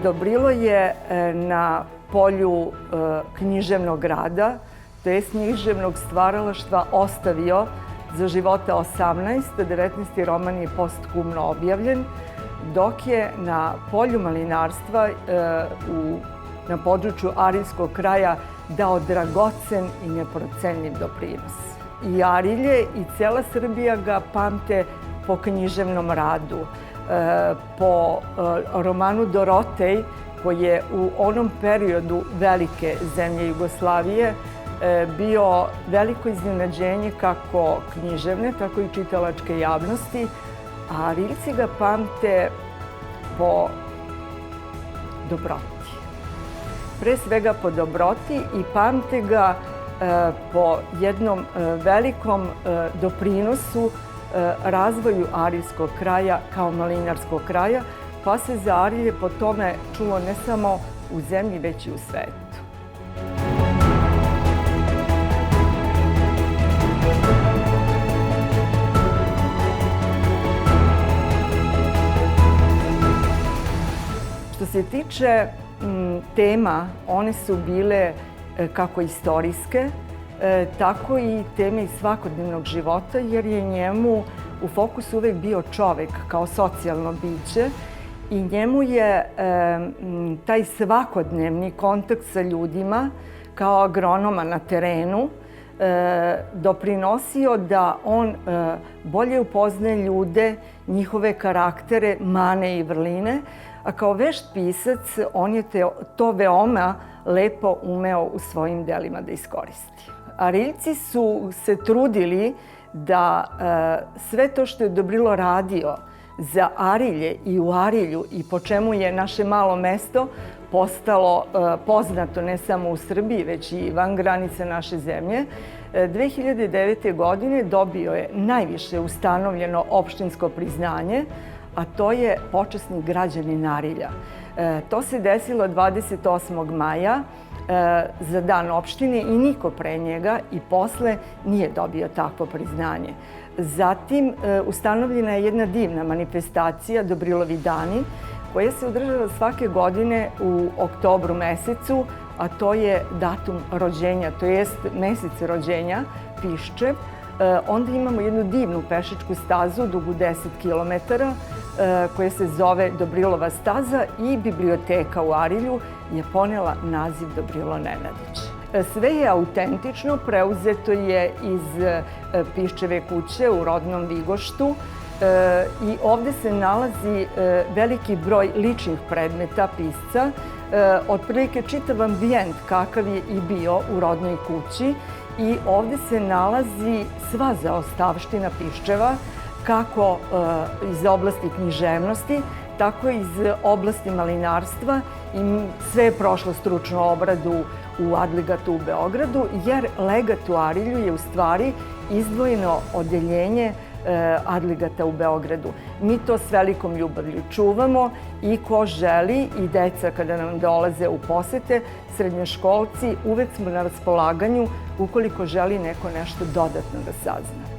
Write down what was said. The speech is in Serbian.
Dobrilo je na polju književnog rada, to jest književnog stvaralaštva, ostavio za života 18, 19. roman je postkumno objavljen, dok je na polju malinarstva na području Ariljskog kraja dao dragocen i neprocenljiv doprinos. I Arilje i cela Srbija ga pamte po književnom radu, po romanu Dorotej, koji je u onom periodu velike zemlje Jugoslavije bio veliko iznenađenje kako književne, tako i čitalačke javnosti, a Ariljci ga pamte po dobroti. Pre svega po dobroti i pamte ga po jednom velikom doprinosu razvoju Ariljskog kraja kao malinarskog kraja, pa se za Arilje po tome čulo ne samo u zemlji, već i u svetu. Što se tiče tema, one su bile kako istorijske, tako i teme iz svakodnevnog života, jer je njemu u fokusu uvek bio čovek kao socijalno biće i njemu je taj svakodnevni kontakt sa ljudima kao agronoma na terenu doprinosio da on bolje upoznaje ljude, njihove karaktere, mane i vrline, a kao vešt pisac on je to veoma lepo umeo u svojim delima da iskoristi. Ariljci su se trudili da sve to što je Dobrilo radio za Arilje i u Arilju i po čemu je naše malo mesto postalo poznato ne samo u Srbiji, već i van granice naše zemlje, 2009. godine dobio je najviše ustanovljeno opštinsko priznanje, a to je počasni građanin Arilja. To se desilo 28. maja za dan opštine i niko pre njega i posle nije dobio takvo priznanje. Zatim ustanovljena je jedna divna manifestacija Dobrilovi dani, koja se održava svake godine u oktobru mesecu, a to je datum rođenja, to jest mesec rođenja Piščev. Onda imamo jednu divnu pešačku stazu dugu 10 kilometara koja se zove Dobrilova staza i biblioteka u Arilju je ponela naziv Dobrilo Nenadić. Sve je autentično, preuzeto je iz Piščeve kuće u rodnom Vigoštu i ovde se nalazi veliki broj ličnih predmeta pisca, otprilike čitav ambijent kakav je i bio u rodnoj kući i ovde se nalazi sva zaostavština Piščeva, kako iz oblasti književnosti, tako i iz oblasti malinarstva i sve je prošlo stručnu obradu u Adligatu u Beogradu, jer legat u Arilju je u stvari izdvojeno odeljenje Adligata u Beogradu. Mi to s velikom ljubavlju čuvamo i ko želi i deca kada nam dolaze u posete, srednjoškolci, uvek smo na raspolaganju ukoliko želi neko nešto dodatno da sazna.